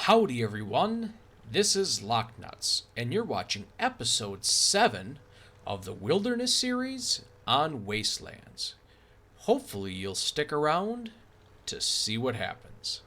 Howdy everyone, this is LockNutz, and you're watching episode 7 of the Wilderness series on Wastelands. Hopefully you'll stick around to see what happens.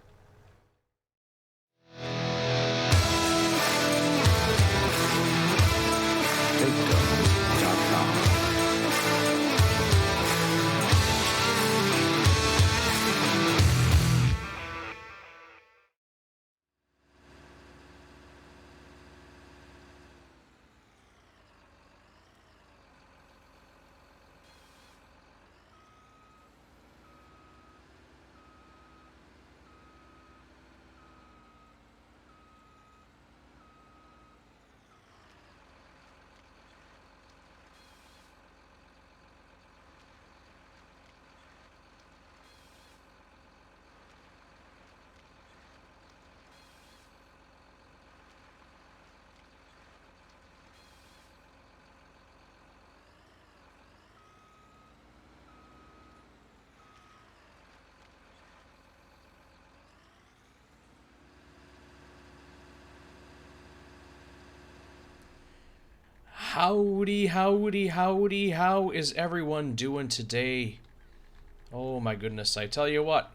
Howdy, how is everyone doing today? Oh my goodness, I tell you what.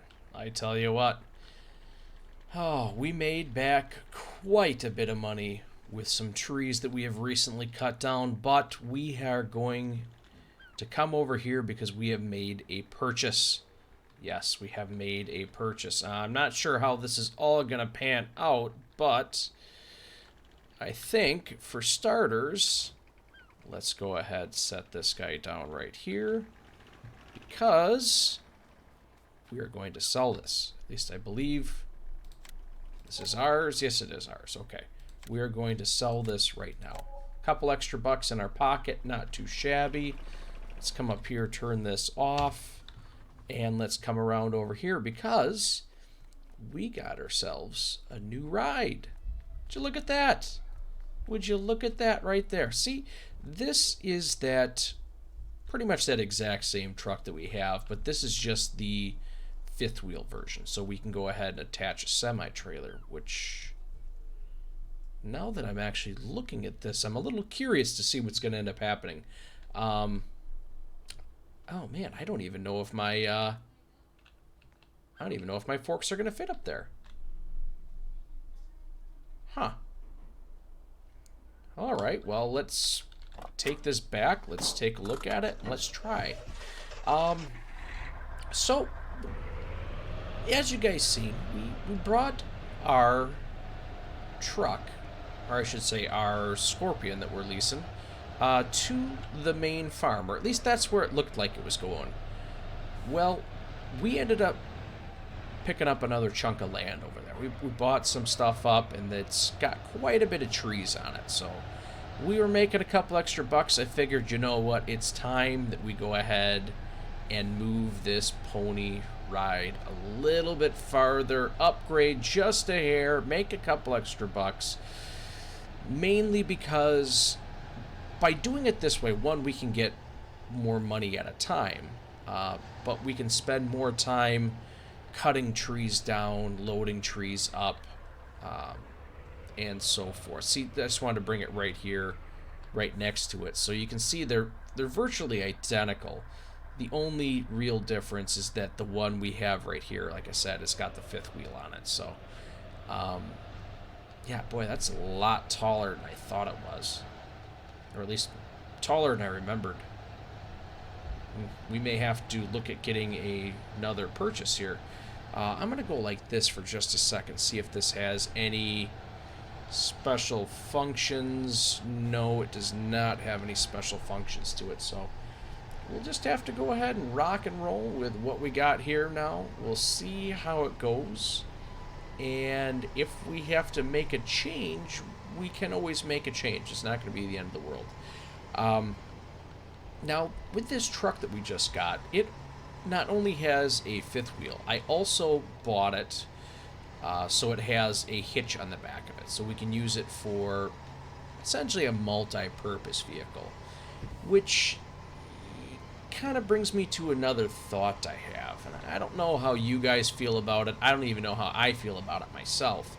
Oh, we made back quite a bit of money with some trees that we have recently cut down, but we are going to come over here because we have made a purchase. Yes, we have made a purchase. I'm not sure how this is all going to pan out, but I think for starters, let's go ahead, set this guy down right here, because we are going to sell this. At least I believe this is ours. Yes, it is ours. Okay. We are going to sell this right now. A couple extra bucks in our pocket, not too shabby. Let's come up here, turn this off, and let's come around over here because we got ourselves a new ride. Would you look at that? Would you look at that right there? See, this is pretty much that exact same truck that we have, but this is just the fifth wheel version. So we can go ahead and attach a semi-trailer, which, now that I'm actually looking at this, I'm a little curious to see what's going to end up happening. Oh man, I don't even know if my forks are going to fit up there. Huh. All right, well, let's take this back. Let's take a look at it, and let's try. So, as you guys seen, we brought our truck, or I should say our Scorpion that we're leasing, to the main farm, or at least that's where it looked like it was going. Well, we ended up picking up another chunk of land over there. We bought some stuff up, and it's got quite a bit of trees on it, so we were making a couple extra bucks. I figured, you know what, it's time that we go ahead and move this pony ride a little bit farther, upgrade just a hair, make a couple extra bucks, mainly because by doing it this way, one, we can get more money at a time, but we can spend more time cutting trees down, loading trees up, and so forth. See, I just wanted to bring it right here, right next to it, so you can see they're virtually identical. The only real difference is that the one we have right here, like I said, it's got the fifth wheel on it. So, yeah, boy, that's a lot taller than I thought it was, or at least taller than I remembered. We may have to look at getting another purchase here. I'm going to go like this for just a second, see if this has any special functions. No, it does not have any special functions to it, so we'll just have to go ahead and rock and roll with what we got here now. We'll see how it goes, and if we have to make a change, we can always make a change. It's not going to be the end of the world. Now, with this truck that we just got, it not only has a fifth wheel, I also bought it so it has a hitch on the back of it, so we can use it for essentially a multi-purpose vehicle, which kind of brings me to another thought I have, and I don't know how you guys feel about it. I don't even know how I feel about it myself.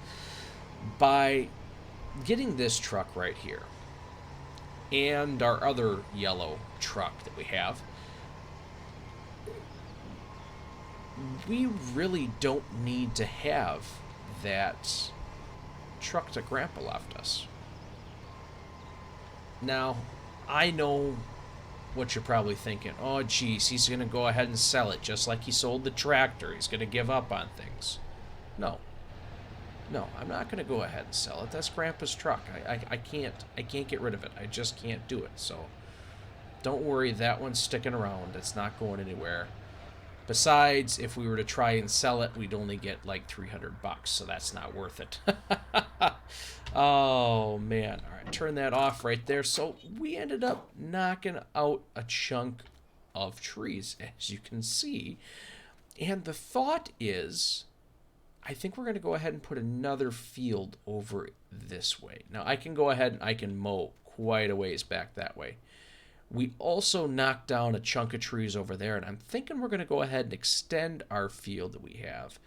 By getting this truck right here and our other yellow truck that we have, we really don't need to have that truck that Grandpa left us. Now, I know what you're probably thinking. Oh, geez, he's going to go ahead and sell it just like he sold the tractor. He's going to give up on things. No. No, I'm not going to go ahead and sell it. That's Grandpa's truck. I can't get rid of it. I just can't do it. So don't worry, that one's sticking around. It's not going anywhere. Besides, if we were to try and sell it, we'd only get like $300, so that's not worth it. Oh, man. All right, turn that off right there. So we ended up knocking out a chunk of trees, as you can see. And the thought is, I think we're going to go ahead and put another field over this way. Now, I can go ahead and I can mow quite a ways back that way. We also knocked down a chunk of trees over there, and I'm thinking we're going to go ahead and extend our field that we have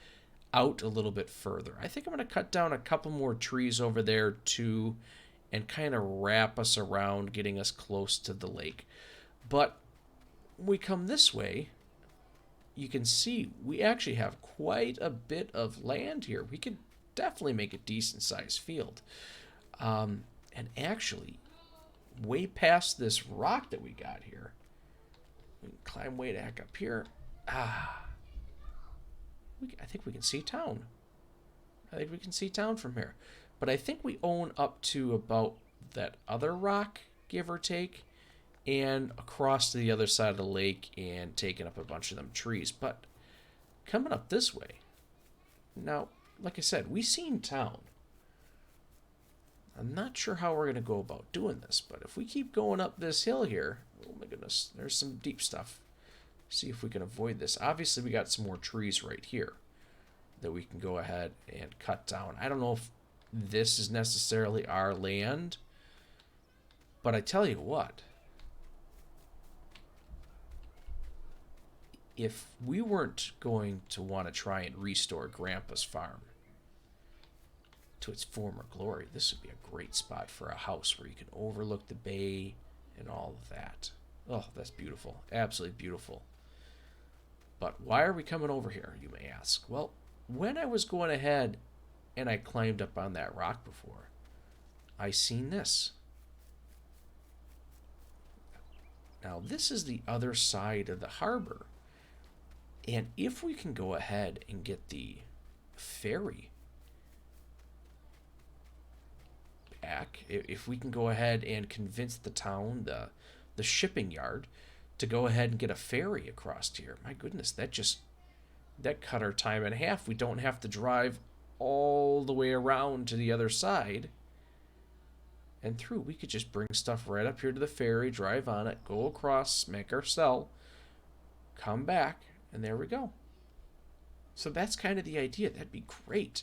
out a little bit further. I think I'm going to cut down a couple more trees over there too and kind of wrap us around, getting us close to the lake. But when we come this way, you can see we actually have quite a bit of land here. We could definitely make a decent sized field. And actually, way past this rock that we got here, we can climb way back up here. I think we can see town. I think we can see town from here. But I think we own up to about that other rock, give or take, and across to the other side of the lake and taking up a bunch of them trees. But coming up this way, now, like I said, we seen town. I'm not sure how we're going to go about doing this, but if we keep going up this hill here, oh my goodness, there's some deep stuff. See if we can avoid this. Obviously, we got some more trees right here that we can go ahead and cut down. I don't know if this is necessarily our land, but I tell you what, if we weren't going to want to try and restore Grandpa's farm to its former glory, this would be a great spot for a house where you can overlook the bay and all of that. Oh, that's beautiful. Absolutely beautiful. But why are we coming over here, you may ask? Well, when I was going ahead and I climbed up on that rock before, I seen this. Now, this is the other side of the harbor. And if we can go ahead and get the ferry back, if we can go ahead and convince the town, the shipping yard, to go ahead and get a ferry across here, my goodness, that cut our time in half. We don't have to drive all the way around to the other side and through. We could just bring stuff right up here to the ferry, drive on it, go across, make our sell, come back, and there we go. So that's kind of the idea. That'd be great.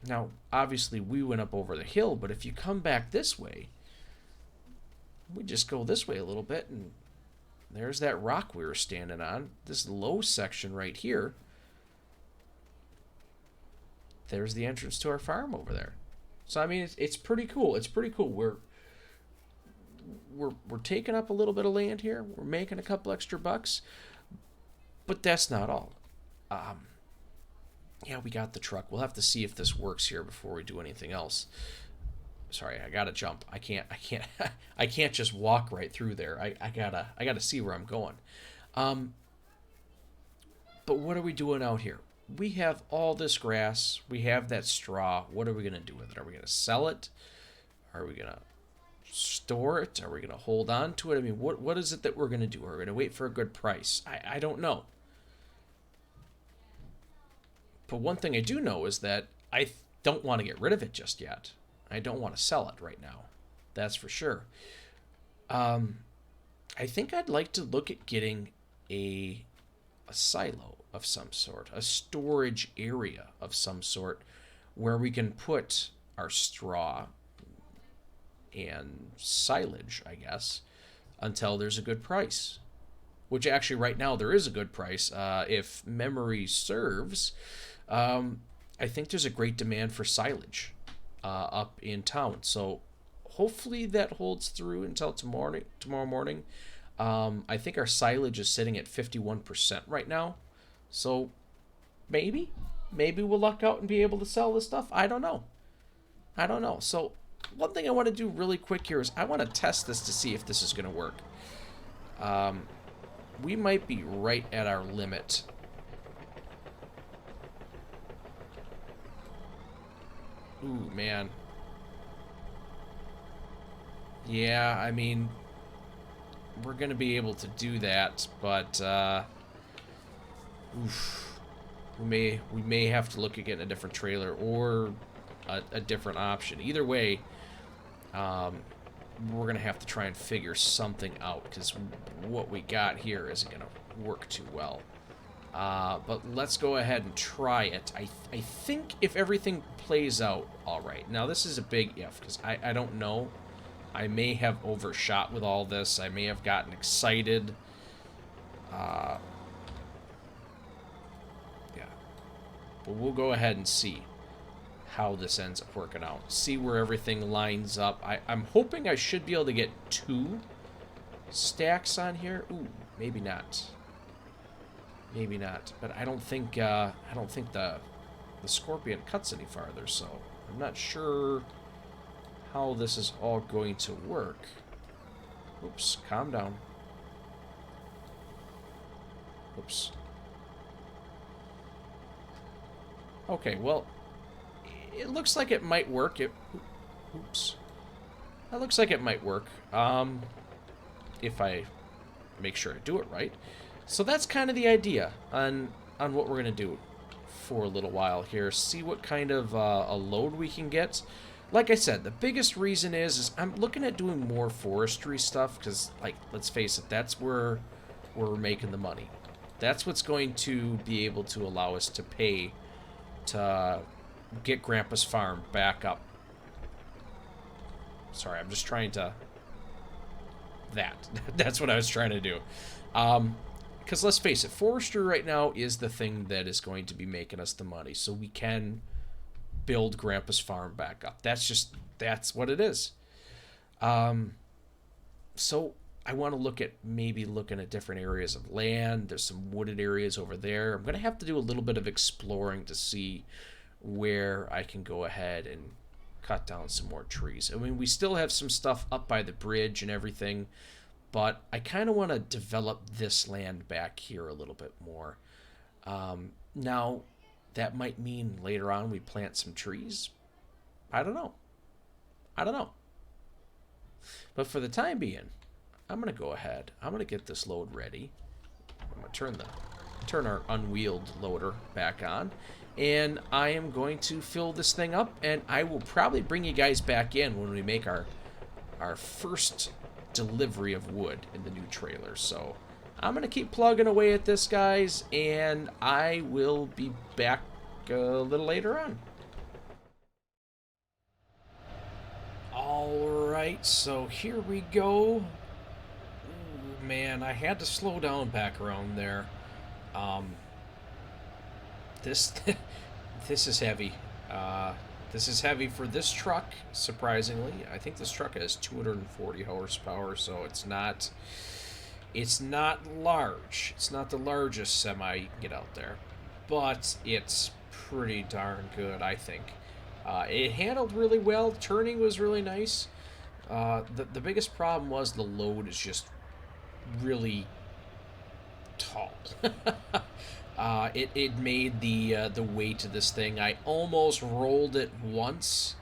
Now, obviously, we went up over the hill, but if you come back this way, we just go this way a little bit, and there's that rock we were standing on. This low section right here. There's the entrance to our farm over there. So, I mean, it's pretty cool. It's pretty cool. We're taking up a little bit of land here. We're making a couple extra bucks. But that's not all. Yeah, we got the truck. We'll have to see if this works here before we do anything else. Sorry, I gotta jump. I can't just walk right through there. I gotta see where I'm going. But what are we doing out here? We have all this grass. We have that straw. What are we gonna do with it? Are we gonna sell it? Are we gonna store it? Are we gonna hold on to it? I mean, what is it that we're gonna do? Are we gonna wait for a good price? I don't know. But one thing I do know is that I don't want to get rid of it just yet. I don't want to sell it right now. That's for sure. I think I'd like to look at getting a silo of some sort, a storage area of some sort, where we can put our straw and silage, I guess, until there's a good price. Which actually right now there is a good price. If memory serves, I think there's a great demand for silage. up in town. So hopefully that holds through until tomorrow morning. I think our silage is sitting at 51% right now. So maybe we'll luck out and be able to sell this stuff. I don't know. So one thing I want to do really quick here is I want to test this to see if this is going to work. We might be right at our limit. Ooh, man. Yeah, I mean, we're going to be able to do that, but oof, we may have to look at getting a different trailer or a different option. Either way, we're going to have to try and figure something out, because what we got here isn't going to work too well. But let's go ahead and try it. I think if everything plays out all right. Now, this is a big if, because I don't know. I may have overshot with all this. I may have gotten excited. Yeah. But we'll go ahead and see how this ends up working out. See where everything lines up. I'm hoping I should be able to get 2 stacks on here. Ooh, maybe not. Maybe not. But I don't think the scorpion cuts any farther, so I'm not sure how this is all going to work. Oops, calm down. Oops. Okay, well, it looks like it might work. Oops. That looks like it might work. If I make sure I do it right. So that's kind of the idea on what we're going to do for a little while here. See what kind of a load we can get. Like I said, the biggest reason is I'm looking at doing more forestry stuff because, like, let's face it, that's where we're making the money. That's what's going to be able to allow us to pay to get Grandpa's farm back up. Sorry, I'm just trying to... That's what I was trying to do. Because let's face it, forestry right now is the thing that is going to be making us the money. So we can build Grandpa's farm back up. That's what it is. So I want to look at maybe looking at different areas of land. There's some wooded areas over there. I'm going to have to do a little bit of exploring to see where I can go ahead and cut down some more trees. I mean, we still have some stuff up by the bridge and everything, but I kind of want to develop this land back here a little bit more. Now, that might mean later on we plant some trees. I don't know. But for the time being, I'm going to go ahead. I'm going to get this load ready. I'm going to turn our unwheeled loader back on. And I am going to fill this thing up. And I will probably bring you guys back in when we make our first delivery of wood in the new trailer. So I'm going to keep plugging away at this, guys. And I will be back a little later on. Alright, so here we go. Ooh, man, I had to slow down back around there. This is heavy. This is heavy for this truck, surprisingly. I think this truck has 240 horsepower, so it's not large. It's not the largest semi you can get out there, but it's pretty darn good, I think. It handled really well. Turning was really nice. The biggest problem was the load is just really tall. It made the weight of this thing. I almost rolled it once.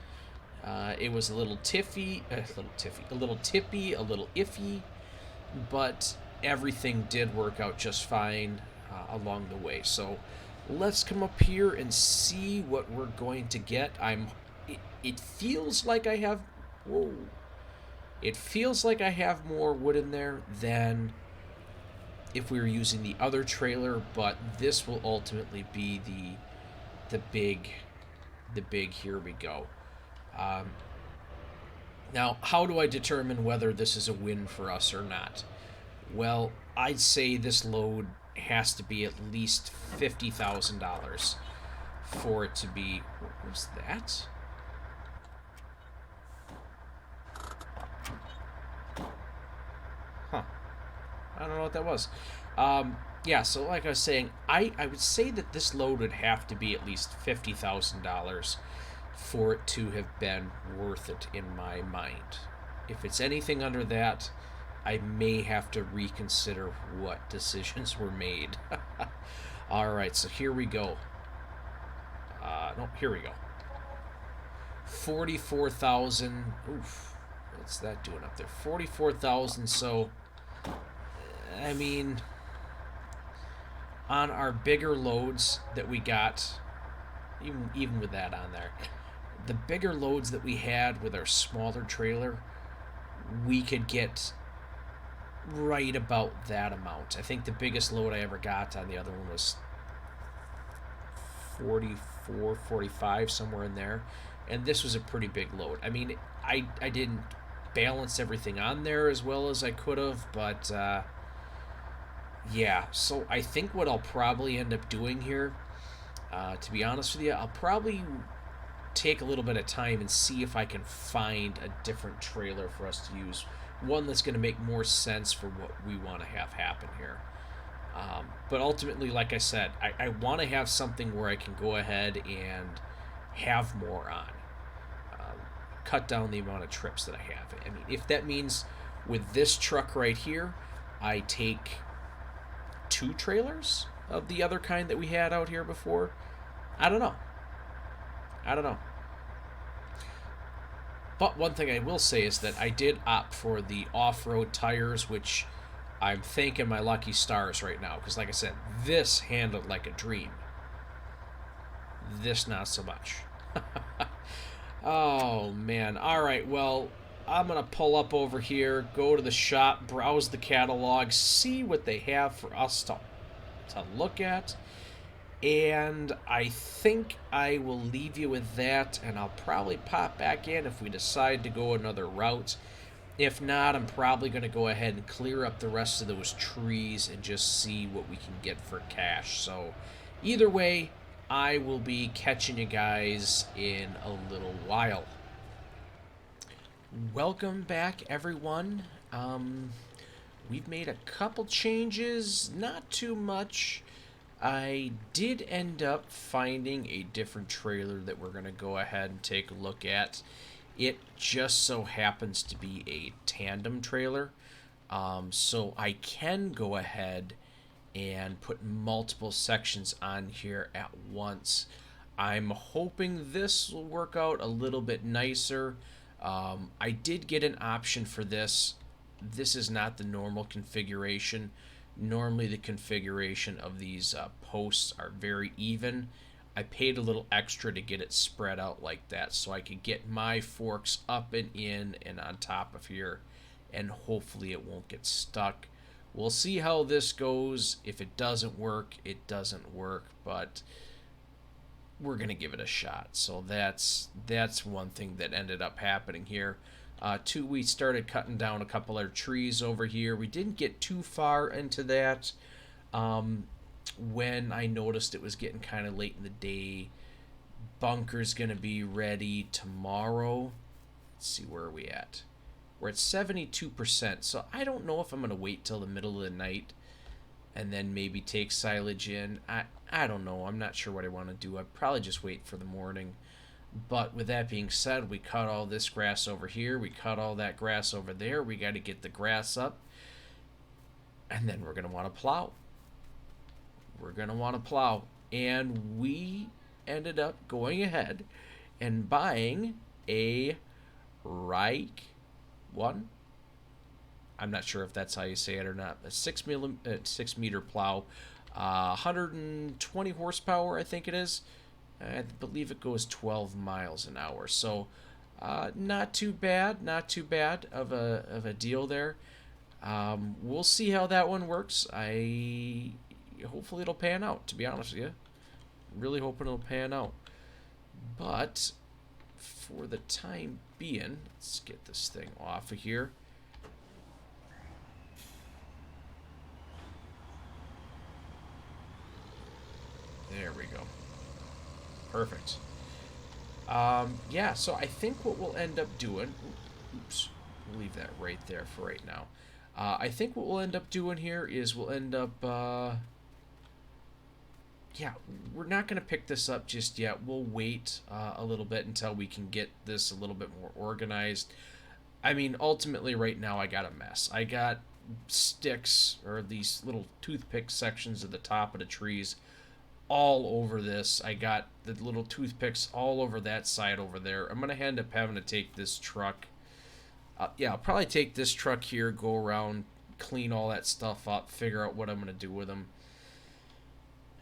It was a little tippy, a little iffy, but everything did work out just fine along the way. So let's come up here and see what we're going to get. It feels like I have... Whoa. It feels like I have more wood in there than if we were using the other trailer, but this will ultimately be the big here we go. Now, how do I determine whether this is a win for us or not? Well, I'd say this load has to be at least $50,000 for it to be... What was that? what that was. Yeah, so like I was saying, I would say that this load would have to be at least $50,000 for it to have been worth it in my mind. If it's anything under that, I may have to reconsider what decisions were made. All right, so here we go. No, here we go. 44,000. Oof. What's that doing up there? 44,000. So, I mean, on our bigger loads that we got, even with that on there, the bigger loads that we had with our smaller trailer, we could get right about that amount. I think the biggest load I ever got on the other one was 44, 45, somewhere in there. And this was a pretty big load. I mean, I didn't balance everything on there as well as I could have, but yeah. So I think what I'll probably end up doing here, to be honest with you, I'll probably take a little bit of time and see if I can find a different trailer for us to use. One that's going to make more sense for what we want to have happen here. But ultimately, like I said, I want to have something where I can go ahead and have more on. Cut down the amount of trips that I have. I mean, if that means with this truck right here, I take 2 trailers of the other kind that we had out here before, I don't know. But one thing I will say is that I did opt for the off-road tires, which I'm thanking my lucky stars right now. Because like I said, this handled like a dream. This not so much. Oh, man. All right, well, I'm going to pull up over here, go to the shop, browse the catalog, see what they have for us to look at. And I think I will leave you with that, and I'll probably pop back in if we decide to go another route. If not, I'm probably going to go ahead and clear up the rest of those trees and just see what we can get for cash. So either way, I will be catching you guys in a little while. Welcome back, everyone. We've made a couple changes, not too much. I did end up finding a different trailer that we're going to go ahead and take a look at. It just so happens to be a tandem trailer, so I can go ahead and put multiple sections on here at once. I'm hoping this will work out a little bit nicer. I did get an option for this. This is not the normal configuration. Normally the configuration of these posts are very even. I paid a little extra to get it spread out like that so I could get my forks up and in and on top of here, and hopefully it won't get stuck. We'll see how this goes. If it doesn't work, it doesn't work, but we're going to give it a shot. So that's one thing that ended up happening here. 2, we started cutting down a couple of trees over here. We didn't get too far into that when I noticed it was getting kind of late in the day. Bunker's going to be ready tomorrow. Let's see, where are we at? We're at 72%, so I don't know if I'm going to wait till the middle of the night and then maybe take silage in. I don't know. I'm not sure what I want to do. I'd probably just wait for the morning. But with that being said, we cut all this grass over here. We cut all that grass over there. We got to get the grass up. And then we're going to want to plow. And we ended up going ahead and buying a Reich 1. I'm not sure if that's how you say it or not. A 6 meter plow. 120 horsepower, I think it is. I believe it goes 12 miles an hour. So not too bad of a deal there. We'll see how that one works. Hopefully it'll pan out, to be honest with you. Really hoping it'll pan out. But for the time being, let's get this thing off of here. There we go. Perfect. Yeah, so I think what we'll end up doing... Oops. We'll leave that right there for right now. I think what we'll end up doing here is we'll end up, yeah, we're not going to pick this up just yet. We'll wait a little bit until we can get this a little bit more organized. I mean, ultimately right now I got a mess. I got sticks, or these little toothpick sections at the top of the trees all over this. I got the little toothpicks all over that side over there. I'm going to end up having to take this truck. Yeah, I'll probably take this truck here, go around, clean all that stuff up, figure out what I'm going to do with them.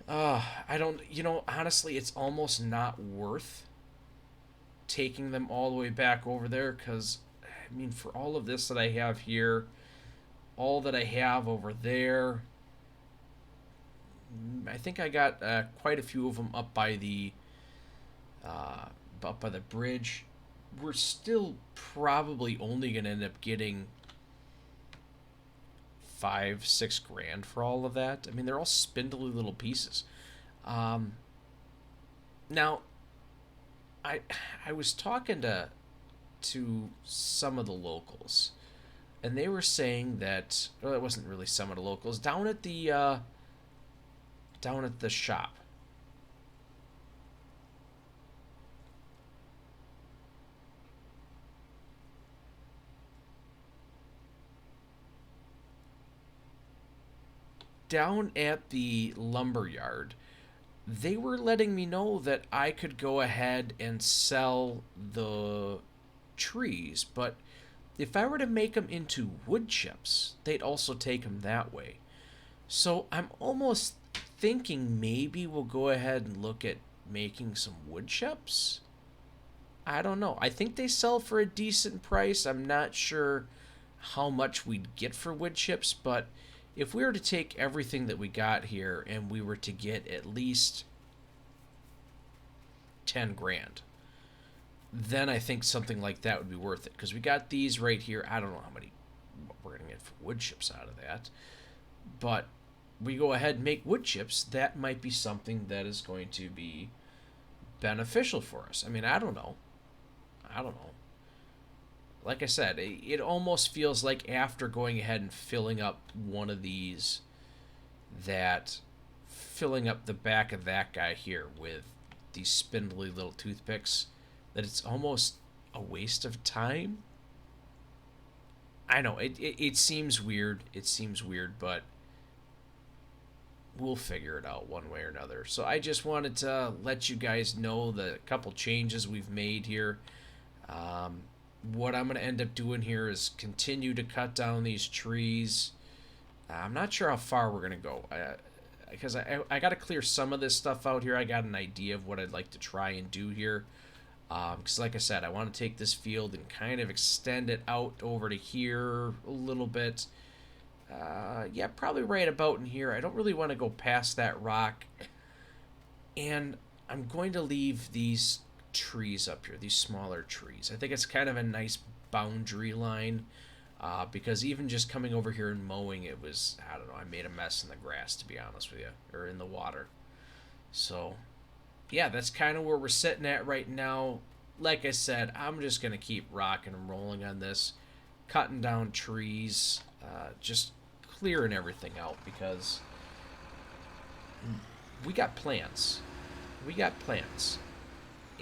I don't, honestly, it's almost not worth taking them all the way back over there because, I mean, for all of this that I have here, all that I have over there, I think I got quite a few of them up by the bridge. We're still probably only going to end up getting 5-6 grand for all of that. I mean, they're all spindly little pieces. Now, I was talking to some of the locals, and they were saying that, well, it wasn't really some of the locals down at the shop. Down at the lumber yard, they were letting me know that I could go ahead and sell the trees, but if I were to make them into wood chips, they'd also take them that way. So I'm almost thinking maybe we'll go ahead and look at making some wood chips. I don't know. I think they sell for a decent price. I'm not sure how much we'd get for wood chips, but if we were to take everything that we got here and we were to get at least 10 grand, then I think something like that would be worth it. Because we got these right here. I don't know how many we're going to get for wood chips out of that. But we go ahead and make wood chips. That might be something that is going to be beneficial for us. I mean, I don't know. Like I said, it almost feels like after going ahead and filling up one of these, that filling up the back of that guy here with these spindly little toothpicks, that it's almost a waste of time. I know, it seems weird. It seems weird, but we'll figure it out one way or another. So I just wanted to let you guys know the couple changes we've made here. What I'm going to end up doing here is continue to cut down these trees. I'm not sure how far we're going to go. Because I got to clear some of this stuff out here. I got an idea of what I'd like to try and do here. Because like I said, I want to take this field and kind of extend it out over to here a little bit. Yeah, probably right about in here. I don't really want to go past that rock. And I'm going to leave these trees up here, these smaller trees. I think it's kind of a nice boundary line, because even just coming over here and mowing, it was, I don't know, I made a mess in the grass, to be honest with you, or in the water. So yeah, that's kind of where we're sitting at right now. Like I said, I'm just gonna keep rocking and rolling on this, cutting down trees, just clearing everything out, because we got plans.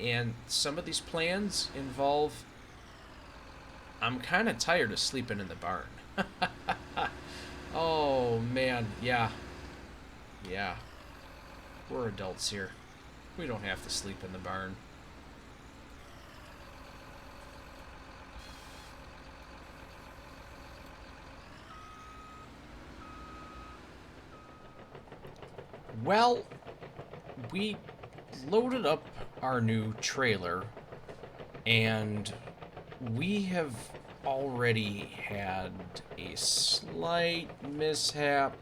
And some of these plans involve, I'm kind of tired of sleeping in the barn. Oh, man. Yeah. We're adults here. We don't have to sleep in the barn. Well, we loaded up our new trailer, and we have already had a slight mishap.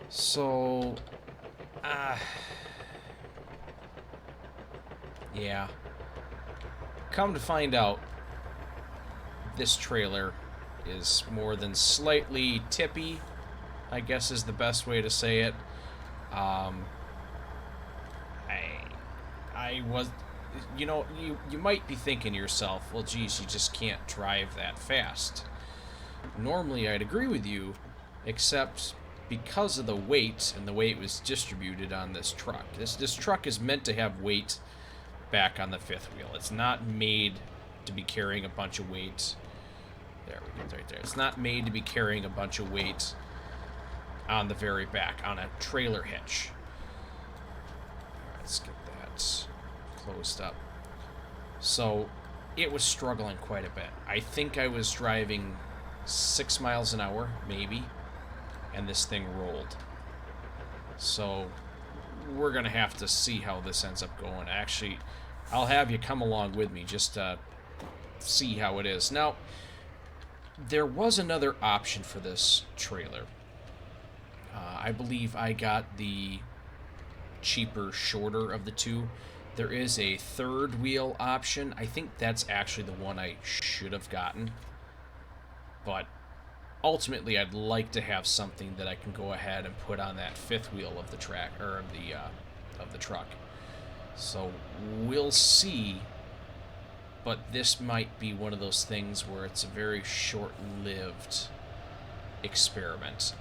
So, yeah. Come to find out, this trailer is more than slightly tippy, I guess is the best way to say it. I was, you might be thinking to yourself, well, geez, you just can't drive that fast. normally I'd agree with you, except because of the weight and the way it was distributed on this truck. This truck is meant to have weight back on the fifth wheel. It's not made to be carrying a bunch of weight. There we go, right there. It's not made to be carrying a bunch of weight on the very back, on a trailer hitch. Let's get that closed up. So it was struggling quite a bit. I think I was driving 6 miles an hour, maybe, and this thing rolled. So we're going to have to see how this ends up going. Actually, I'll have you come along with me just to see how it is. Now, there was another option for this trailer. I believe I got the cheaper, shorter of the two. There is a third wheel option. I think that's actually the one I should have gotten. But ultimately, I'd like to have something that I can go ahead and put on that fifth wheel of the track, or of the truck. So we'll see. But this might be one of those things where it's a very short-lived experiment.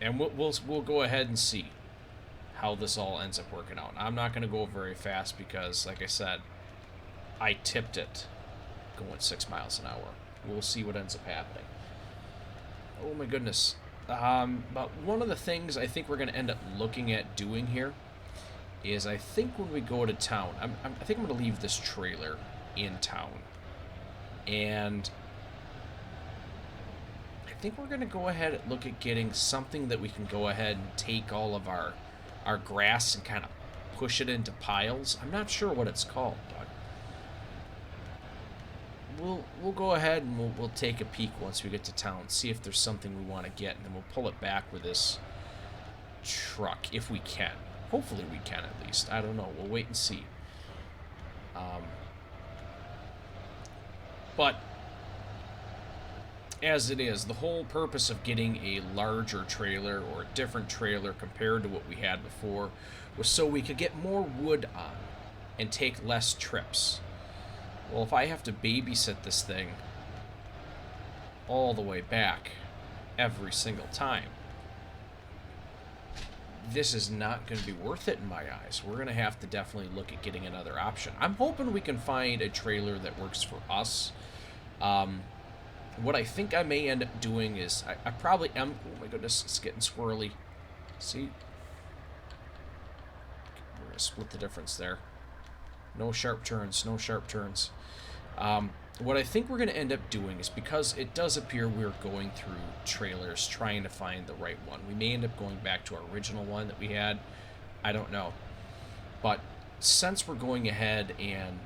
And we'll go ahead and see how this all ends up working out. I'm not going to go very fast because, like I said, I tipped it going 6 miles an hour. We'll see what ends up happening. Oh my goodness. But one of the things I think we're going to end up looking at doing here is, I think when we go to town, I think I'm going to leave this trailer in town. And I think we're going to go ahead and look at getting something that we can go ahead and take all of our grass and kind of push it into piles. I'm not sure what it's called, but we'll go ahead and we'll take a peek once we get to town, see if there's something we want to get, and then we'll pull it back with this truck if we can. Hopefully we can, at least. I don't know. We'll wait and see. But as it is, the whole purpose of getting a larger trailer or a different trailer compared to what we had before was so we could get more wood on and take less trips. Well, if I have to babysit this thing all the way back every single time, this is not going to be worth it in my eyes. We're going to have to definitely look at getting another option. I'm hoping we can find a trailer that works for us. What I think I may end up doing is, I probably am, oh my goodness, it's getting swirly. See? We're going to split the difference there. No sharp turns, no sharp turns. What I think we're going to end up doing is, because it does appear we're going through trailers trying to find the right one. We may end up going back to our original one that we had. I don't know. But since we're going ahead and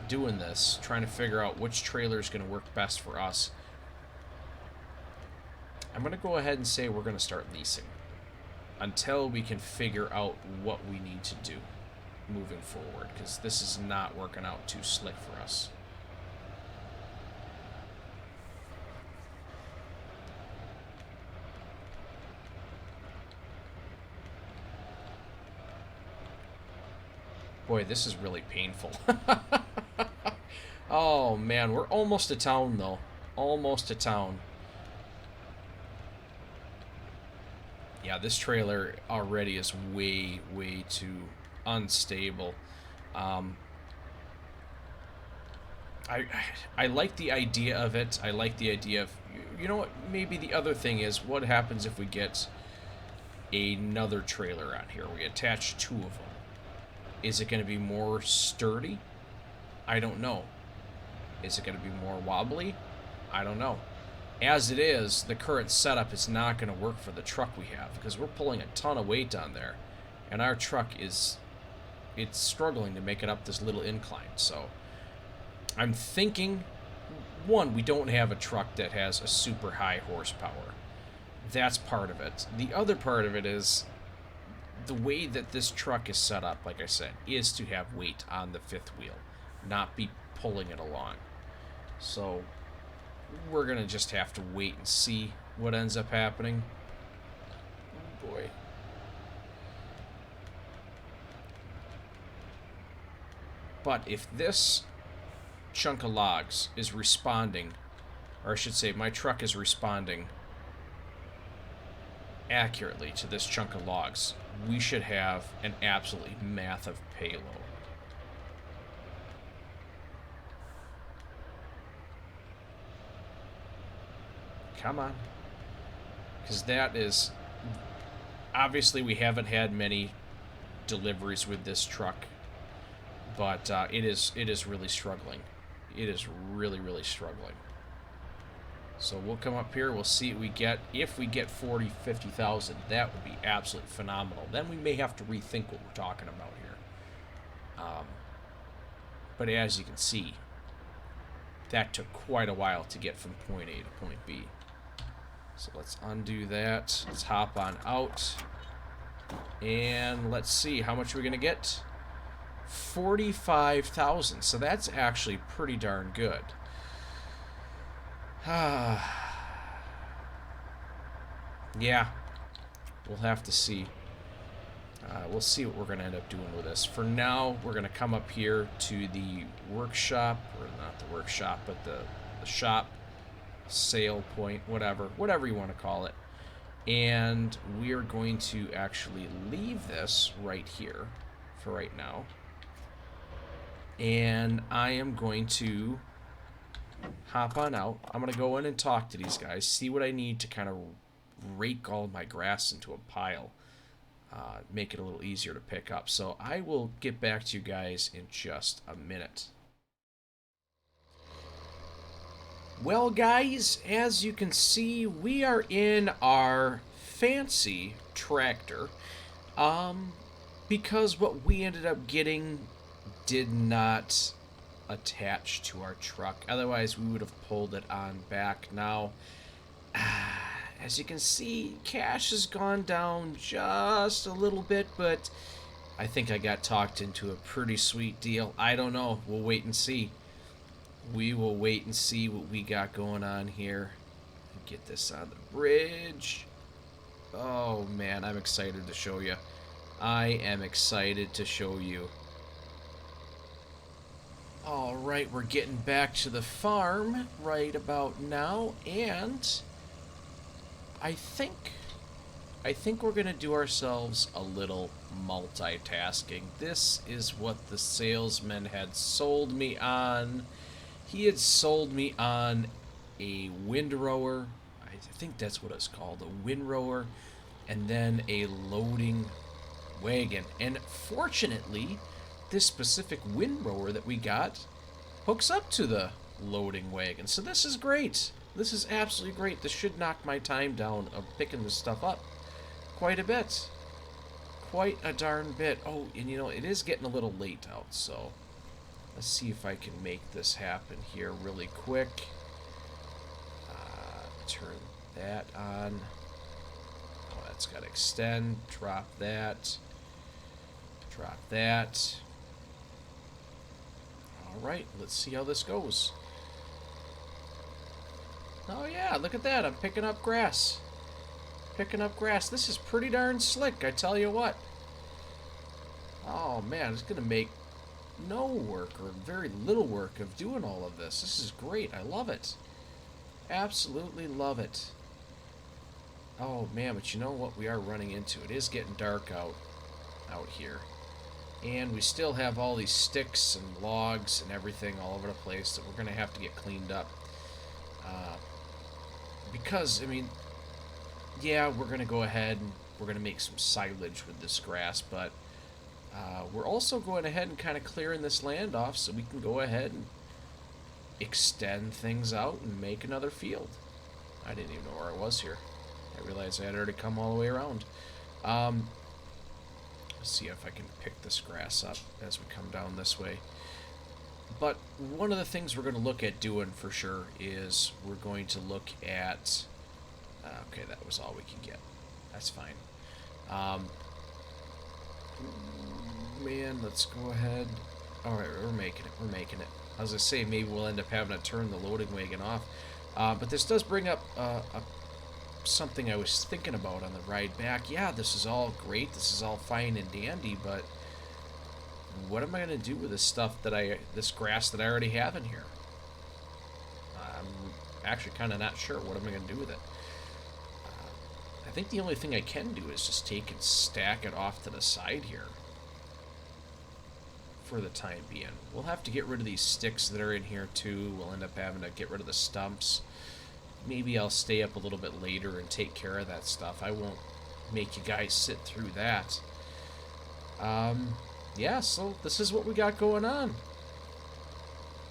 doing this, trying to figure out which trailer is going to work best for us, I'm going to go ahead and say we're going to start leasing until we can figure out what we need to do moving forward, because this is not working out too slick for us. Boy, this is really painful. Oh man, we're almost to town though. Almost to town. Yeah, this trailer already is way, way too unstable. I like the idea of it. I like the idea of, you know what, maybe the other thing is, what happens if we get another trailer on here? We attach two of them. Is it going to be more sturdy? I don't know. Is it going to be more wobbly? I don't know. As it is, the current setup is not going to work for the truck we have, because we're pulling a ton of weight on there, and our truck it's struggling to make it up this little incline. So I'm thinking, one, we don't have a truck that has a super high horsepower. That's part of it. The other part of it is the way that this truck is set up, like I said, is to have weight on the fifth wheel, not be pulling it along. So we're going to just have to wait and see what ends up happening. Oh boy. But if this chunk of logs is responding or I should say, my truck is responding accurately to this chunk of logs, we should have an absolutely massive payload. Come on. Because that is... Obviously, we haven't had many deliveries with this truck, but it is really struggling. It is really, really struggling. So we'll come up here, we'll see what we get. If we get 40, 50,000, that would be absolutely phenomenal. Then we may have to rethink what we're talking about here. But as you can see, that took quite a while to get from point A to point B. So let's undo that. Let's hop on out. And let's see, how much are we going to get? 45,000. So that's actually pretty darn good. Yeah, we'll have to see. We'll see what we're going to end up doing with this. For now, we're going to come up here to the workshop, or not the workshop, but the shop, sale point, whatever you want to call it. And we are going to actually leave this right here for right now. And I am going to hop on out. I'm going to go in and talk to these guys, see what I need to kind of rake all my grass into a pile, make it a little easier to pick up. So I will get back to you guys in just a minute. Well, guys, as you can see, we are in our fancy tractor, because what we ended up getting did not attached to our truck. Otherwise, we would have pulled it on back. Now, as you can see, cash has gone down just a little bit, but I think I got talked into a pretty sweet deal. I don't know. We'll wait and see. We will wait and see what we got going on here. Get this on the bridge. Oh, man, I'm excited to show you. I am excited to show you. Alright, we're getting back to the farm right about now, and I think we're going to do ourselves a little multitasking. This is what the salesman had sold me on. He had sold me on a windrower. I think that's what it's called, a windrower, and then a loading wagon. And fortunately, this specific windrower that we got hooks up to the loading wagon. So this is great. This is absolutely great. This should knock my time down of picking this stuff up quite a bit. Quite a darn bit. Oh, and you know, it is getting a little late out, so let's see if I can make this happen here really quick. Turn that on. Oh, that's got to extend. Drop that. Drop that. Alright, let's see how this goes. Oh yeah, look at that. I'm picking up grass. Picking up grass. This is pretty darn slick, I tell you what. Oh man, it's going to make no work or very little work of doing all of this. This is great. I love it. Absolutely love it. Oh man, but you know what we are running into? It is getting dark out here. And we still have all these sticks and logs and everything all over the place that we're going to have to get cleaned up. Because, I mean, yeah, we're going to go ahead and we're going to make some silage with this grass, but we're also going ahead and kind of clearing this land off so we can go ahead and extend things out and make another field. I didn't even know where I was here. I realized I had already come all the way around. Let's see if I can pick this grass up as we come down this way. But one of the things we're going to look at doing for sure is we're going to look at... okay, that was all we can get. That's fine. Man, let's go ahead. Alright, we're making it. We're making it. I was going to say, maybe we'll end up having to turn the loading wagon off. But this does bring up something I was thinking about on the ride back. Yeah, this is all great. This is all fine and dandy, but what am I going to do with this stuff this grass that I already have in here? actually kind of not sure. What am I going to do with it? I think the only thing I can do is just take and stack it off to the side here for the time being. We'll have to get rid of these sticks that are in here too. We'll end up having to get rid of the stumps. Maybe I'll stay up a little bit later and take care of that stuff. I won't make you guys sit through that. Yeah, so this is what we got going on.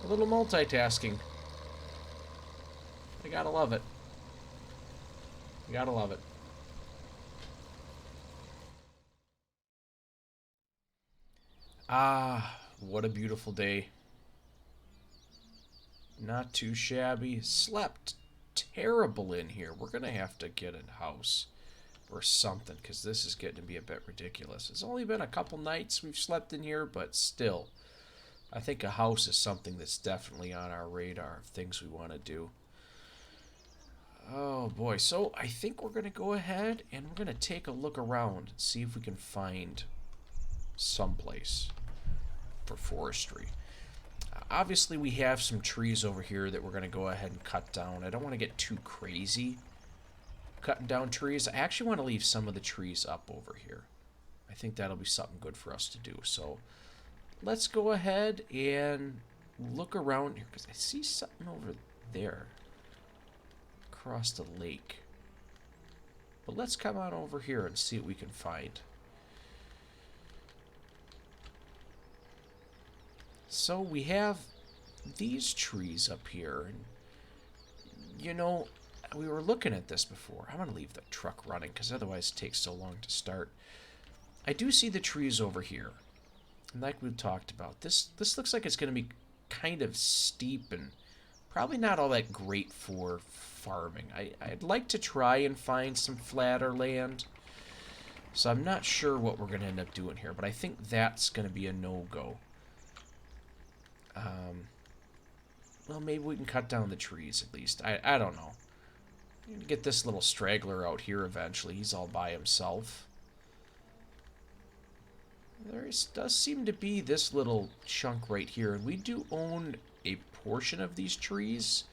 A little multitasking. I gotta love it. I gotta love it. Ah, what a beautiful day. Not too shabby. Slept terrible in here. We're gonna have to get a house or something, because this is getting to be a bit ridiculous. It's only been a couple nights we've slept in here, but still, I think a house is something that's definitely on our radar of things we want to do. Oh boy, so I think we're going to go ahead and we're going to take a look around and see if we can find someplace for forestry. Obviously we have some trees over here that we're going to go ahead and cut down. I don't want to get too crazy cutting down trees. I actually want to leave some of the trees up over here. I think that'll be something good for us to do. So let's go ahead and look around here, because I see something over there across the lake. But let's come on over here and see what we can find. So we have these trees up here, and you know, we were looking at this before. I'm going to leave the truck running because otherwise it takes so long to start. I do see the trees over here. And like we've talked about, this looks like it's going to be kind of steep and probably not all that great for farming. I'd like to try and find some flatter land. So I'm not sure what we're going to end up doing here, but I think that's going to be a no-go. Well, maybe we can cut down the trees at least. I don't know. Get this little straggler out here eventually. He's all by himself. Does seem to be this little chunk right here. And we do own a portion of these trees,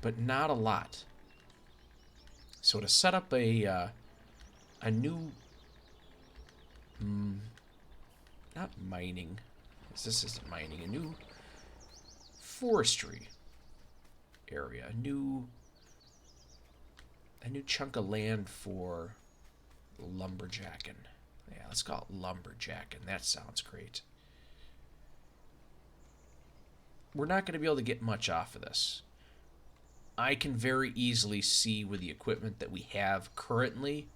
but not a lot. So to set up a new... not mining. This isn't mining. A new forestry area. A new chunk of land for lumberjacking. Yeah, let's call it lumberjacking. That sounds great. We're not going to be able to get much off of this. I can very easily see with the equipment that we have currently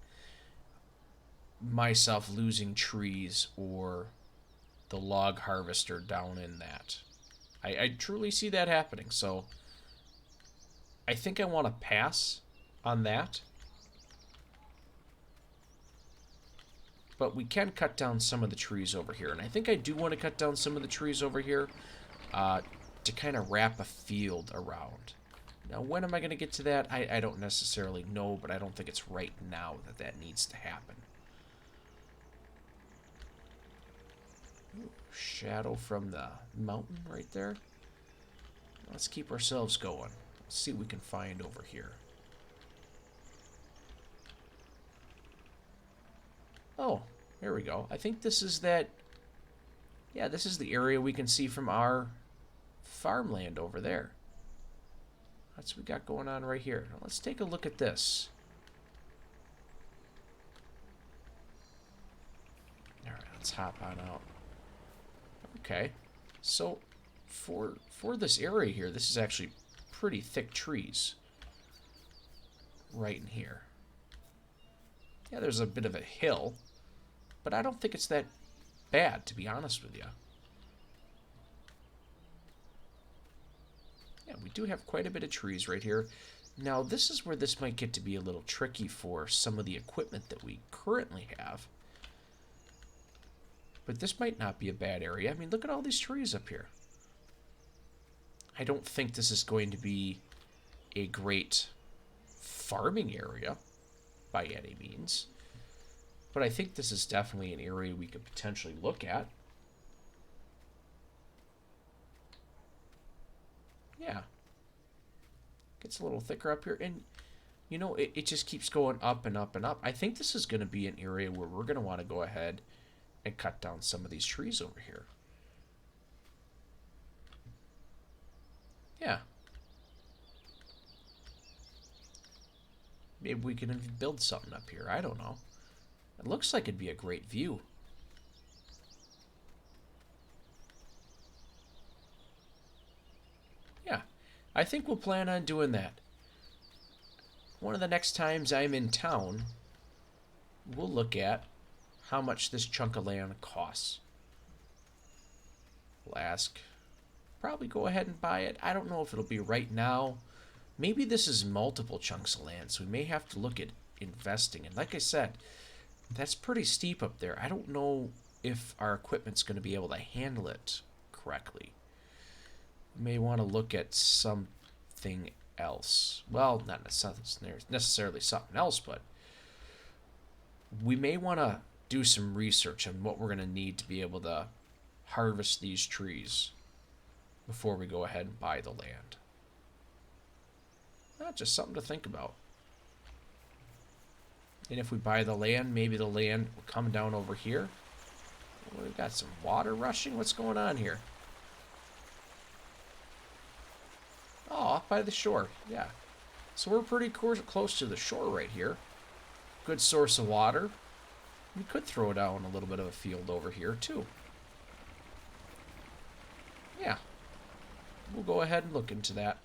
myself losing trees or the log harvester down in that. I truly see that happening, so I think I want to pass on that. But we can cut down some of the trees over here. And I think I do want to cut down some of the trees over here to kind of wrap a field around. Now, when am I going to get to that? I don't necessarily know, but I don't think it's right now that needs to happen. Ooh, shadow from the mountain right there. Let's keep ourselves going. Let's see what we can find over here. Oh, here we go. I think this is that... Yeah, this is the area we can see from our farmland over there. That's what we got going on right here. Now let's take a look at this. Alright, let's hop on out. Okay. So, for this area here, this is actually pretty thick trees. Right in here. Yeah, there's a bit of a hill. But I don't think it's that bad, to be honest with you. Yeah, we do have quite a bit of trees right here. Now, this is where this might get to be a little tricky for some of the equipment that we currently have. But this might not be a bad area. I mean, look at all these trees up here. I don't think this is going to be a great farming area by any means. But I think this is definitely an area we could potentially look at. Yeah. Gets a little thicker up here. And, you know, it just keeps going up and up and up. I think this is going to be an area where we're going to want to go ahead and cut down some of these trees over here. Yeah. Maybe we can build something up here. I don't know. It looks like it'd be a great view. Yeah, I think we'll plan on doing that. One of the next times I'm in town, we'll look at how much this chunk of land costs. We'll ask, probably go ahead and buy it. I don't know if it'll be right now. Maybe this is multiple chunks of land, so we may have to look at investing. And like I said, that's pretty steep up there. I don't know if our equipment's going to be able to handle it correctly. We may want to look at something else. Well, not necessarily something else, but we may want to do some research on what we're going to need to be able to harvest these trees before we go ahead and buy the land. Not just something to think about. And if we buy the land, maybe the land will come down over here. Oh, we've got some water rushing. What's going on here? Oh, off by the shore. Yeah. So we're pretty close to the shore right here. Good source of water. We could throw down a little bit of a field over here, too. Yeah. We'll go ahead and look into that.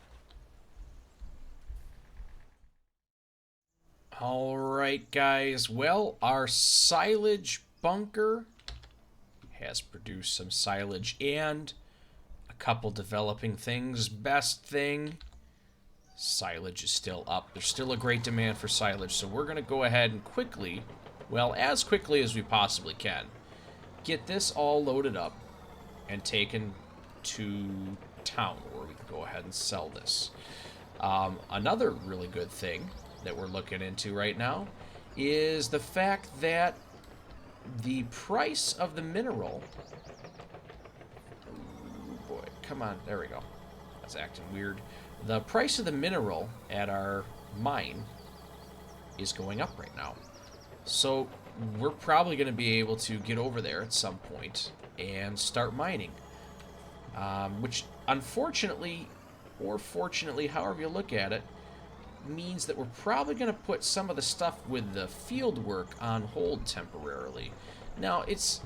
Alright, guys. Well, our silage bunker has produced some silage and a couple developing things. Best thing, silage is still up. There's still a great demand for silage, so we're going to go ahead and quickly, well, as quickly as we possibly can, get this all loaded up and taken to town where we can go ahead and sell this. Another really good thing that we're looking into right now is the fact that the price of the mineral, oh boy, come on, there we go, that's acting weird. The price of the mineral at our mine is going up right now, so we're probably going to be able to get over there at some point and start mining, which unfortunately, or fortunately, however you look at it, means that we're probably going to put some of the stuff with the field work on hold temporarily. Now, it's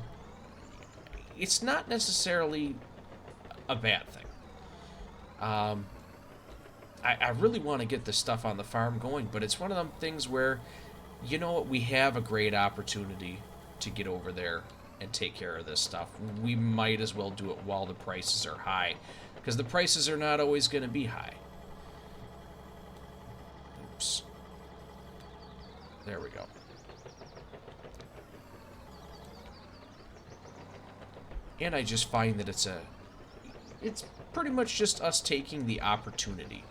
not necessarily a bad thing. I really want to get the stuff on the farm going, but it's one of them things where, you know what, we have a great opportunity to get over there and take care of this stuff. We might as well do it while the prices are high, because the prices are not always going to be high. Oops. There we go. And I just find that it's pretty much just us taking the opportunity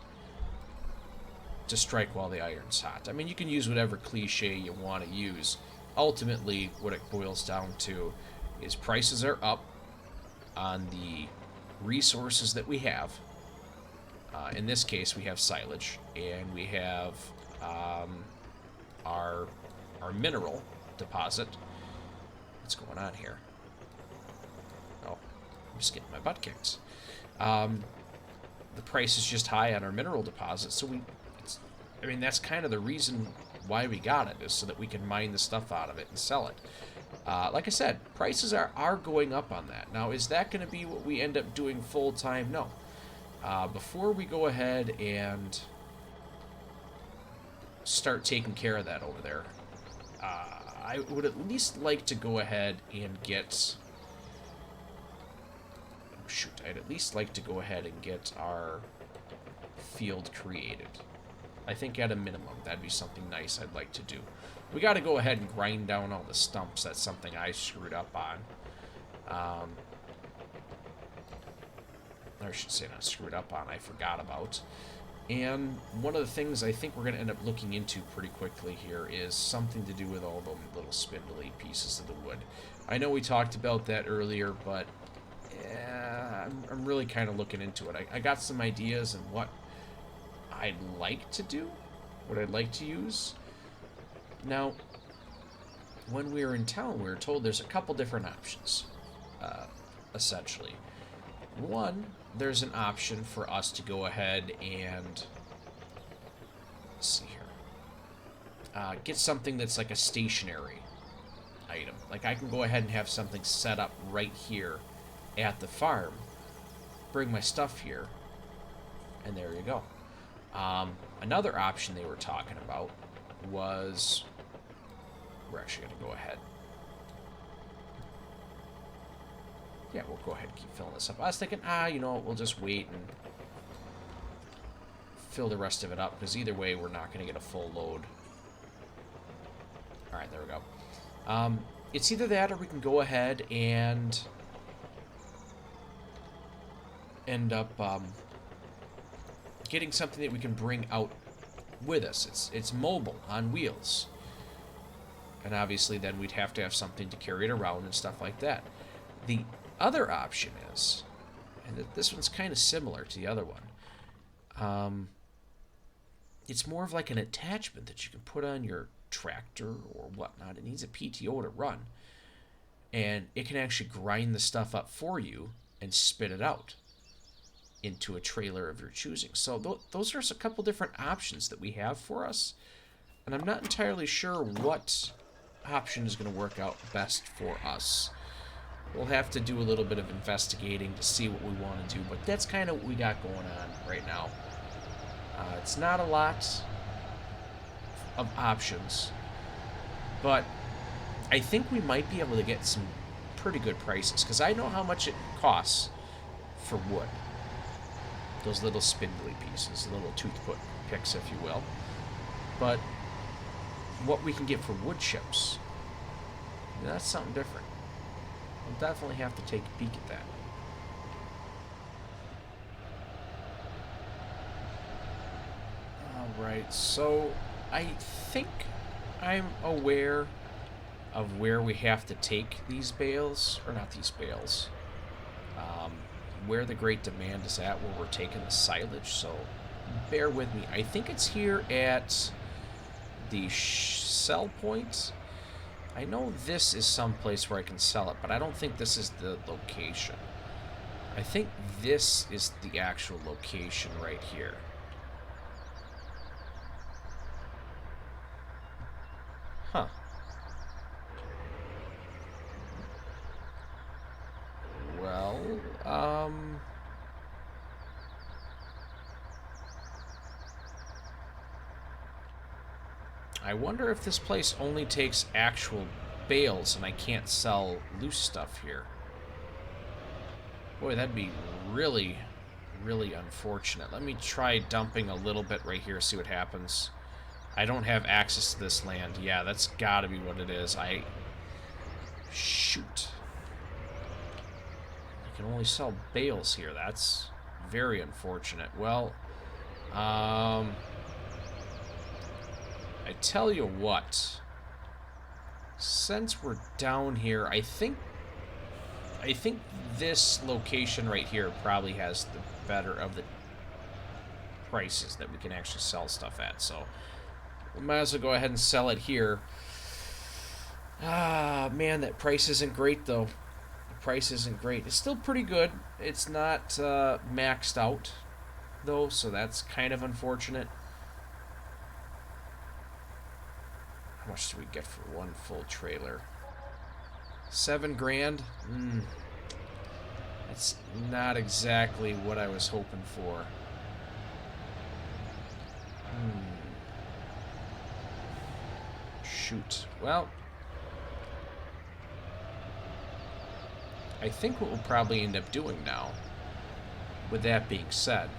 to strike while the iron's hot. I mean, you can use whatever cliche you want to use. Ultimately, what it boils down to is prices are up on the resources that we have. In this case, we have silage, and we have our mineral deposit. What's going on here? Oh, I'm just getting my butt kicked. The price is just high on our mineral deposit, so I mean, that's kind of the reason why we got it, is so that we can mine the stuff out of it and sell it. Like I said, prices are going up on that. Now, is that going to be what we end up doing full time? No. Before we go ahead and start taking care of that over there, I would at least like to go ahead and get... Oh, shoot. I'd at least like to go ahead and get our field created. I think at a minimum, that'd be something nice I'd like to do. We got to go ahead and grind down all the stumps. That's something I screwed up on. Or I should say not screwed up on, I forgot about. And one of the things I think we're going to end up looking into pretty quickly here is something to do with all the little spindly pieces of the wood. I know we talked about that earlier, but I'm really kind of looking into it. I got some ideas and what I'd like to do, what I'd like to use. Now, when we were in town, we were told there's a couple different options, essentially. One, there's an option for us to go ahead and, let's see here, get something that's like a stationary item. Like I can go ahead and have something set up right here at the farm, bring my stuff here, and there you go. Another option they were talking about was, we're actually going to go ahead. Yeah, we'll go ahead and keep filling this up. I was thinking, you know what, we'll just wait and fill the rest of it up, because either way, we're not going to get a full load. Alright, there we go. It's either that, or we can go ahead and end up getting something that we can bring out with us. It's mobile, on wheels. And obviously then we'd have to have something to carry it around and stuff like that. The other option is, and this one's kind of similar to the other one, it's more of like an attachment that you can put on your tractor or whatnot. It needs a PTO to run. And it can actually grind the stuff up for you and spit it out into a trailer of your choosing. So those are a couple different options that we have for us. And I'm not entirely sure what option is going to work out best for us. We'll have to do a little bit of investigating to see what we want to do, but that's kind of what we got going on right now. It's not a lot of options, but I think we might be able to get some pretty good prices, because I know how much it costs for wood. Those little spindly pieces, little toothpick picks, if you will. But what we can get for wood chips, that's something different. We'll definitely have to take a peek at that. Alright, so I think I'm aware of where we have to take these bales, or not these bales, where the great demand is at, where we're taking the silage, so bear with me. I think it's here at the sell point. I know this is someplace where I can sell it, but I don't think this is the location. I think this is the actual location right here. Huh. Well, I wonder if this place only takes actual bales and I can't sell loose stuff here. Boy, that'd be really, really unfortunate. Let me try dumping a little bit right here, see what happens. I don't have access to this land. Yeah, that's gotta be what it is. Shoot. I can only sell bales here. That's very unfortunate. Well, I tell you what. Since we're down here, I think this location right here probably has the better of the prices that we can actually sell stuff at. So we might as well go ahead and sell it here. Ah, man, that price isn't great, though. The price isn't great. It's still pretty good. It's not maxed out, though, so that's kind of unfortunate. How much do we get for one full trailer? 7 grand? That's not exactly what I was hoping for. Shoot. Well, I think what we'll probably end up doing now, with that being said,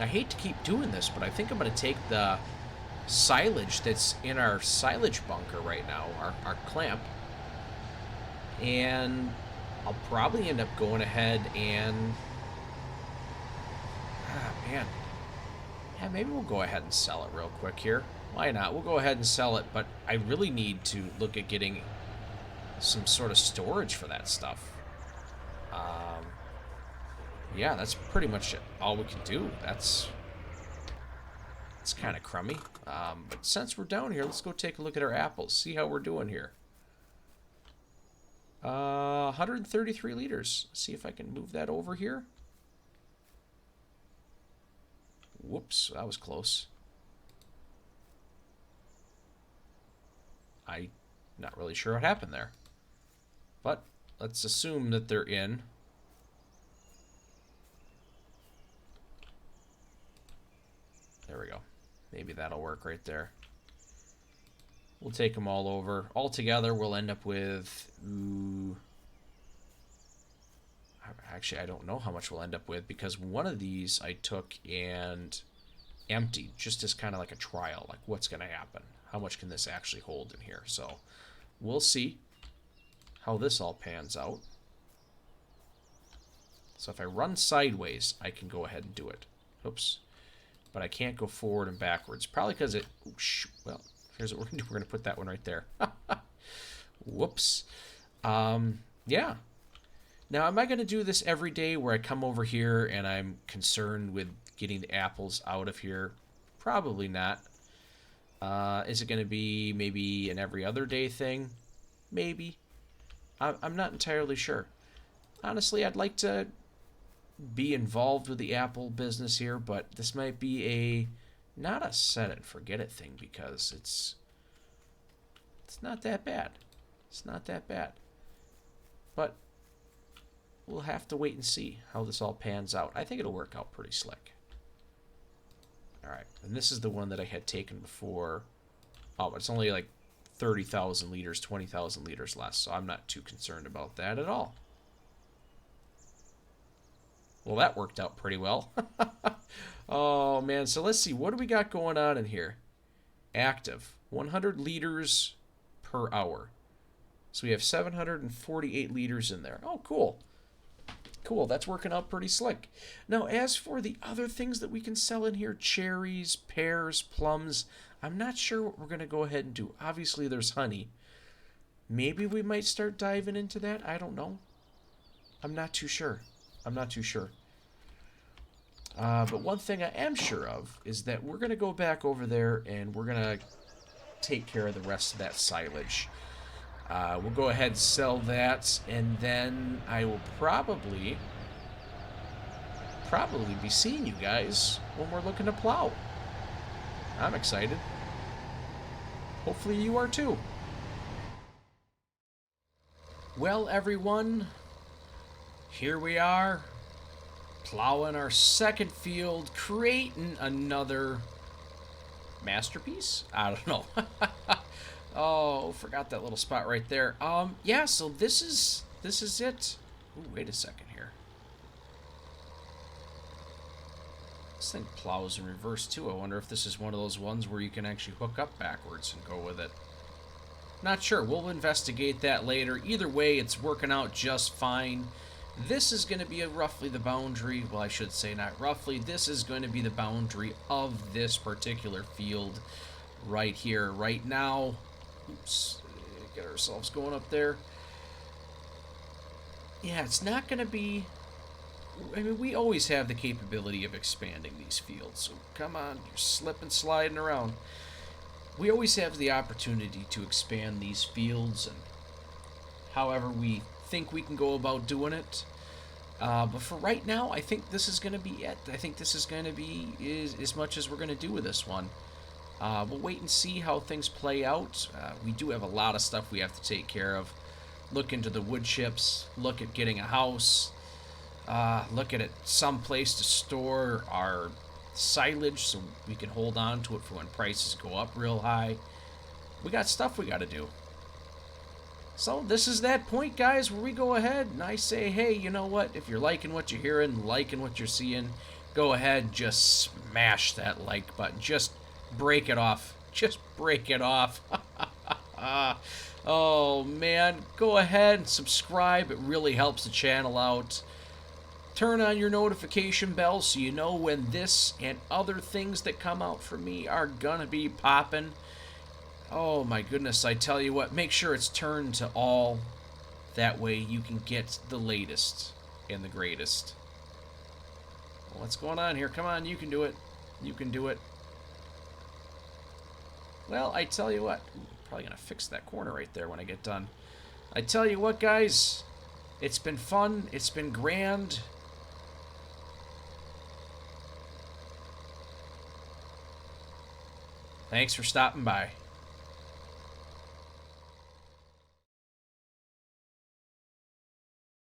I hate to keep doing this, but I think I'm going to take the silage that's in our silage bunker right now, our clamp, and I'll probably end up going ahead and man, yeah, maybe we'll go ahead and sell it real quick here. Why not? We'll go ahead and sell it, but I really need to look at getting some sort of storage for that stuff. Yeah, that's pretty much all we can do. That's It's kind of crummy. But since we're down here, let's go take a look at our apples. See how we're doing here. 133 liters. See if I can move that over here. Whoops, that was close. I'm not really sure what happened there. But let's assume that they're in. There we go. Maybe that'll work right there. We'll take them all over. All together, we'll end up with... Ooh, actually, I don't know how much we'll end up with, because one of these I took and emptied, just as kind of like a trial. Like, what's going to happen? How much can this actually hold in here? So, we'll see how this all pans out. So if I run sideways, I can go ahead and do it. Oops. But I can't go forward and backwards. Probably because it... Well, here's what we're going to do. We're going to put that one right there. Whoops. Yeah. Now, am I going to do this every day where I come over here and I'm concerned with getting the apples out of here? Probably not. Is it going to be maybe an every other day thing? Maybe. I'm not entirely sure. Honestly, I'd like to be involved with the apple business here, but this might be not a set it and forget it thing, because it's not that bad. It's not that bad. But we'll have to wait and see how this all pans out. I think it'll work out pretty slick. Alright, and this is the one that I had taken before. Oh, but it's only like 30,000 liters, 20,000 liters less, so I'm not too concerned about that at all. Well, that worked out pretty well. Oh, man. So let's see. What do we got going on in here? Active. 100 liters per hour. So we have 748 liters in there. Oh, cool. Cool. That's working out pretty slick. Now, as for the other things that we can sell in here, cherries, pears, plums, I'm not sure what we're going to go ahead and do. Obviously, there's honey. Maybe we might start diving into that. I don't know. I'm not too sure. I'm not too sure. But one thing I am sure of is that we're going to go back over there and we're going to take care of the rest of that silage. We'll go ahead and sell that, and then I will probably be seeing you guys when we're looking to plow. I'm excited. Hopefully you are too. Well, everyone, here we are, plowing our second field, creating another masterpiece? I don't know. Oh, forgot that little spot right there. Yeah, so this is it. Ooh, wait a second here. This thing plows in reverse too. I wonder if this is one of those ones where you can actually hook up backwards and go with it. Not sure. We'll investigate that later. Either way, it's working out just fine. This is going to be roughly the boundary. Well, I should say not roughly. This is going to be the boundary of this particular field right here. Right now, oops, get ourselves going up there. Yeah, it's not going to be... I mean, we always have the capability of expanding these fields. So come on, you're slipping, sliding around. We always have the opportunity to expand these fields, and however we think we can go about doing it. But for right now, I think this is going to be it. I think this is going to be as much as we're going to do with this one. We'll wait and see how things play out. We do have a lot of stuff we have to take care of. Look into the wood chips, look at getting a house, look at some place to store our silage so we can hold on to it for when prices go up real high. We got stuff we got to do. So this is that point, guys, where we go ahead and I say, hey, you know what? If you're liking what you're hearing, liking what you're seeing, go ahead, just smash that like button. Just break it off. Just break it off. Oh, man. Go ahead and subscribe. It really helps the channel out. Turn on your notification bell so you know when this and other things that come out from me are gonna be popping. Oh my goodness, I tell you what, make sure it's turned to all. That way you can get the latest and the greatest. What's going on here? Come on, you can do it. You can do it. Well, I tell you what. Ooh, probably going to fix that corner right there when I get done. I tell you what, guys. It's been fun. It's been grand. Thanks for stopping by.